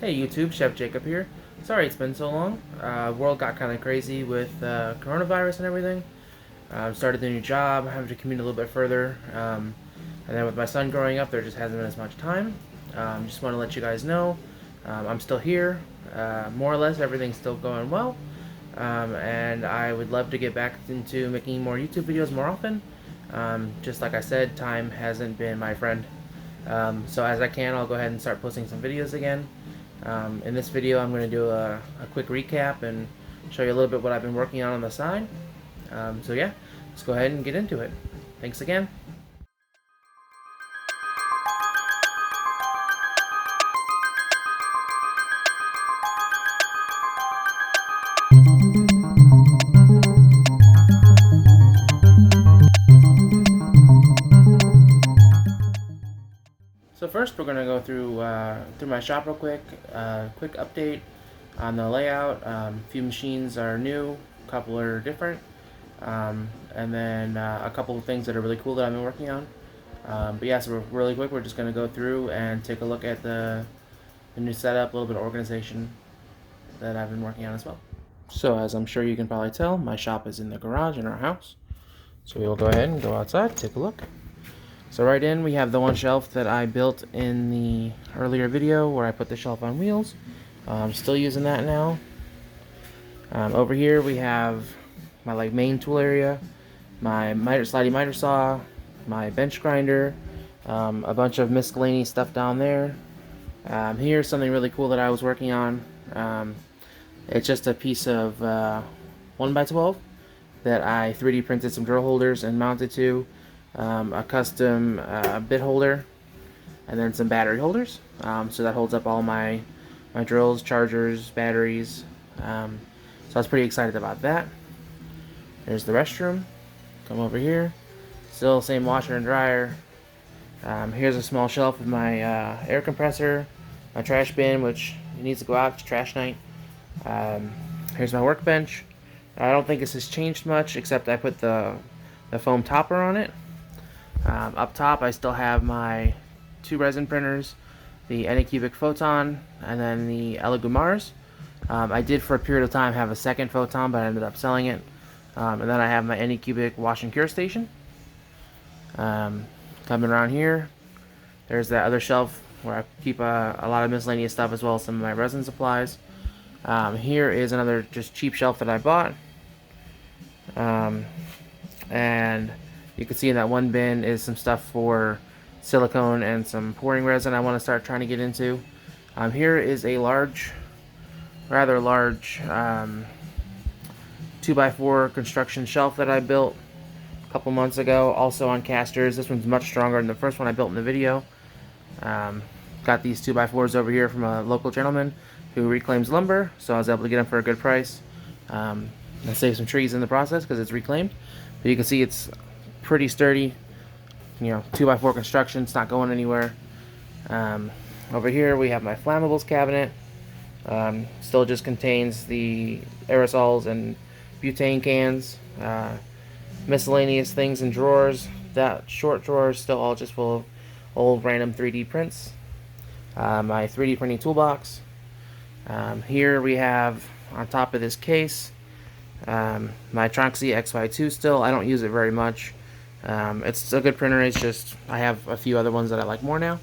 Hey YouTube, Chef Jacob here. Sorry it's been so long. World got kind of crazy with coronavirus and everything. Started the new job, having to commute a little bit further. And then with my son growing up, there just hasn't been as much time. Just want to let you guys know I'm still here. More or less, everything's still going well. And I would love to get back into making more YouTube videos more often. Just like I said, time hasn't been my friend. So as I can, I'll go ahead and start posting some videos again. In this video, I'm going to do a quick recap and show you a little bit what I've been working on the side. So yeah, let's go ahead and get into it. Thanks again. So first, we're gonna go through my shop real quick. Quick update on the layout. A few machines are new, a couple are different, and then a couple of things that are really cool that I've been working on. But yeah, so we're really quick. We're just gonna go through and take a look at the new setup, a little bit of organization that I've been working on as well. So as I'm sure you can probably tell, my shop is in the garage in our house. So we will go ahead and go outside, take a look. So right in, we have the one shelf that I built in the earlier video where I put the shelf on wheels. I'm still using that now. Over here we have my main tool area, my sliding miter saw, my bench grinder, a bunch of miscellaneous stuff down there. Here's something really cool that I was working on. It's just a piece of 1x12 that I 3D printed some drill holders and mounted to. A custom bit holder, and then some battery holders. So that holds up all my drills, chargers, batteries. So I was pretty excited about that. There's the restroom. Come over here. Still same washer and dryer. Here's a small shelf with my air compressor, my trash bin, which needs to go out. It's trash night. Here's my workbench. I don't think this has changed much, except I put the foam topper on it. Up top, I still have my two resin printers, the Anycubic Photon and then the Elegoo Mars. I did for a period of time have a second Photon, but I ended up selling it. And then I have my Anycubic Wash and Cure station. Coming around here, there's that other shelf where I keep a lot of miscellaneous stuff as well as some of my resin supplies. Here is another just cheap shelf that I bought. And you can see in that one bin is some stuff for silicone and some pouring resin I want to start trying to get into. Here is a rather large 2x4 construction shelf that I built a couple months ago, also on casters. This one's much stronger than the first one I built in the video. Got these 2x4s over here from a local gentleman who reclaims lumber, so I was able to get them for a good price. I saved some trees in the process because it's reclaimed, but you can see it's pretty sturdy, 2x4 construction. It's not going anywhere. Over here we have my flammables cabinet. Still just contains the aerosols and butane cans, miscellaneous things in drawers. That short drawer is still all just full of old random 3D prints. My 3D printing toolbox. Here we have on top of this case my Tronxy X-Y2 still. I don't use it very much. It's a good printer. It's just I have a few other ones that I like more now.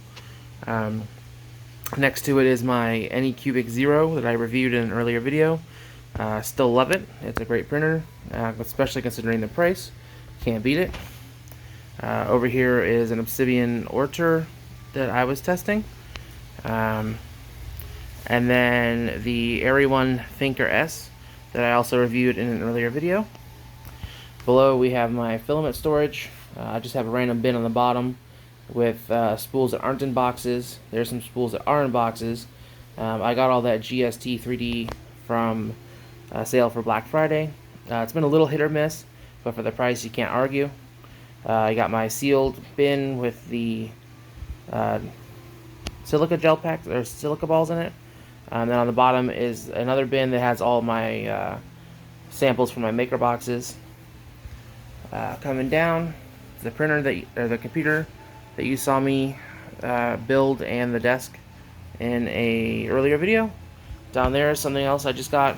Next to it is my Anycubic Zero that I reviewed in an earlier video. Still love it. It's a great printer, especially considering the price. Can't beat it. Over here is an Obsidian Ortur that I was testing. And then the ARRI Thinker S that I also reviewed in an earlier video. Below we have my filament storage. I just have a random bin on the bottom with spools that aren't in boxes. There's some spools that are in boxes. I got all that GST 3D from sale for Black Friday. It's been a little hit or miss, but for the price you can't argue. I got my sealed bin with the silica gel pack. There's silica balls in it. And then on the bottom is another bin that has all my samples from my maker boxes. Coming down, the printer or the computer that you saw me build, and the desk in a earlier video. Down there is something else I just got.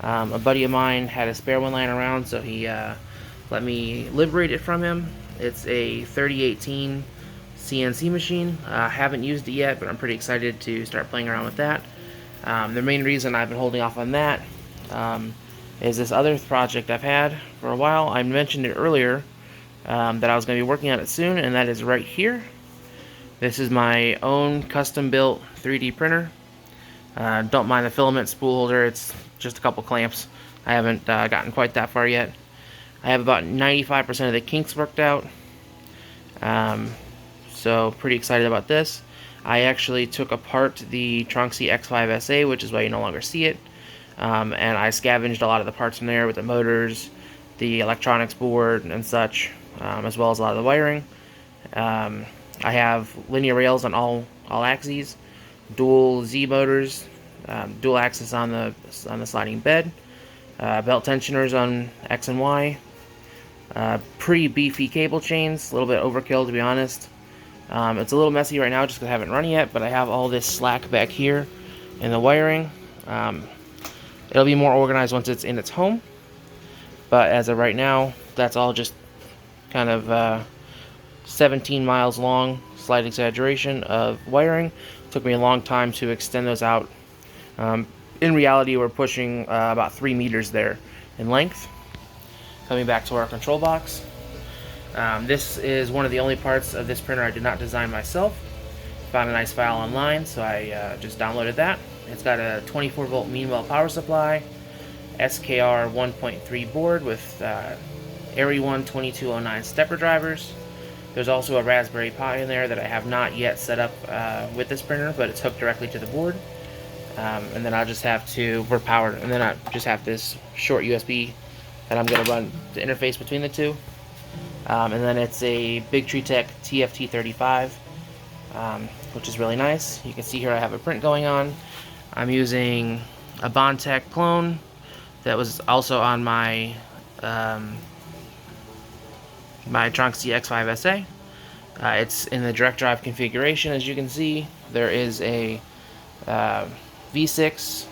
A buddy of mine had a spare one lying around, so he let me liberate it from him. It's a 3018 CNC machine. I haven't used it yet, but I'm pretty excited to start playing around with that. The main reason I've been holding off on that is this other project I've had for a while. I mentioned it earlier that I was going to be working on it soon, and that is right here. This is my own custom-built 3D printer. Don't mind the filament spool holder, it's just a couple clamps. I haven't gotten quite that far yet. I have about 95% of the kinks worked out, so pretty excited about this. I actually took apart the Tronxy X5SA, which is why you no longer see it, and I scavenged a lot of the parts in there with the motors, the electronics board, and such, as well as a lot of the wiring. I have linear rails on all axes, dual Z motors, dual axis on the sliding bed, belt tensioners on X and Y, pretty beefy cable chains, a little bit overkill to be honest. It's a little messy right now just because I haven't run yet, but I have all this slack back here in the wiring. It'll be more organized once it's in its home, but as of right now, that's all just kind of 17 miles long, slight exaggeration, of wiring. Took me a long time to extend those out. In reality, we're pushing about 3 meters there in length. Coming back to our control box. This is one of the only parts of this printer I did not design myself. Found a nice file online, so I just downloaded that. It's got a 24 volt Meanwell power supply, SKR 1.3 board with ARRI1 2209 stepper drivers. There's also a Raspberry Pi in there that I have not yet set up with this printer, but it's hooked directly to the board. And then I'll just have to, we're powered, and then I just have this short USB that I'm going to run the interface between the two. And then it's a Bigtree Tech TFT35, which is really nice. You can see here I have a print going on. I'm using a Bondtech clone that was also on my my Tronxy X5SA. It's in the direct drive configuration, as you can see. There is a V6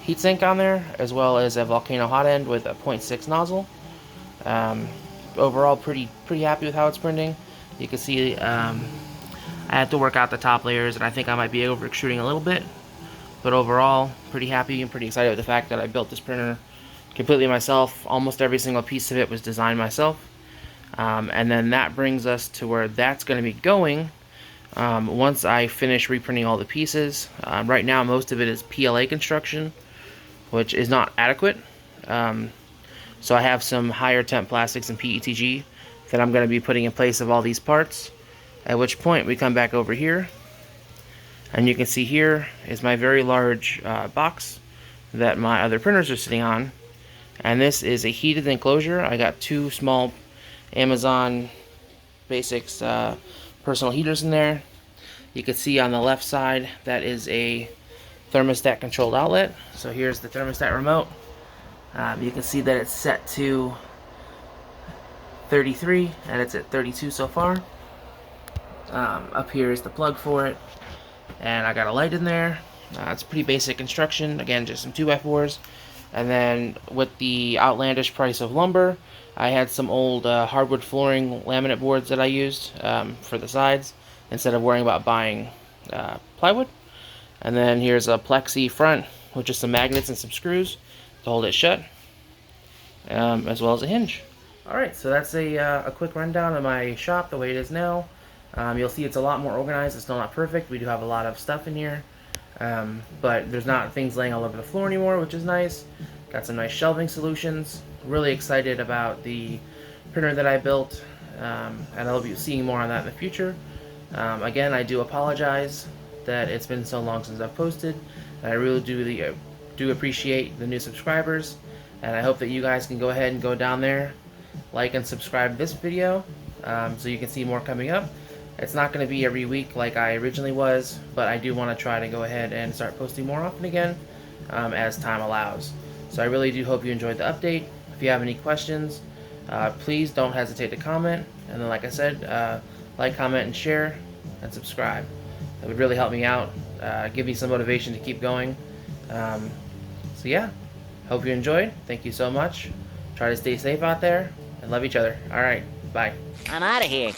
heatsink on there, as well as a Volcano hot end with a 0.6 nozzle. Overall, pretty happy with how it's printing. You can see I had to work out the top layers, and I think I might be over extruding a little bit. But overall, pretty happy and pretty excited with the fact that I built this printer completely myself. Almost every single piece of it was designed myself. And then that brings us to where that's going to be going once I finish reprinting all the pieces. Right now, most of it is PLA construction, which is not adequate. So I have some higher temp plastics and PETG that I'm going to be putting in place of all these parts. At which point we come back over here, and you can see here is my very large box that my other printers are sitting on. And this is a heated enclosure. I got 2 small Amazon Basics personal heaters in there. You can see on the left side that is a thermostat controlled outlet. So here's the thermostat remote. You can see that it's set to 33 and it's at 32 so far. Up here is the plug for it, and I got a light in there. It's pretty basic construction, again just some 2x4s. And then with the outlandish price of lumber, I had some old hardwood flooring laminate boards that I used for the sides instead of worrying about buying plywood. And then here's a plexi front with just some magnets and some screws to hold it shut, as well as a hinge. Alright, so that's a quick rundown of my shop the way it is now. You'll see it's a lot more organized. It's still not perfect. We do have a lot of stuff in here, but there's not things laying all over the floor anymore, which is nice. Got some nice shelving solutions. Really excited about the printer that I built, and I'll be seeing more on that in the future. Again, I do apologize that it's been so long since I've posted. And I really do appreciate the new subscribers, and I hope that you guys can go ahead and go down there, like and subscribe to this video, so you can see more coming up. It's not going to be every week like I originally was, but I do want to try to go ahead and start posting more often again as time allows. So I really do hope you enjoyed the update. If you have any questions, please don't hesitate to comment. And then, like I said, like, comment, and share, and subscribe. That would really help me out, give me some motivation to keep going. So yeah, hope you enjoyed. Thank you so much. Try to stay safe out there and love each other. All right, bye. I'm out of here.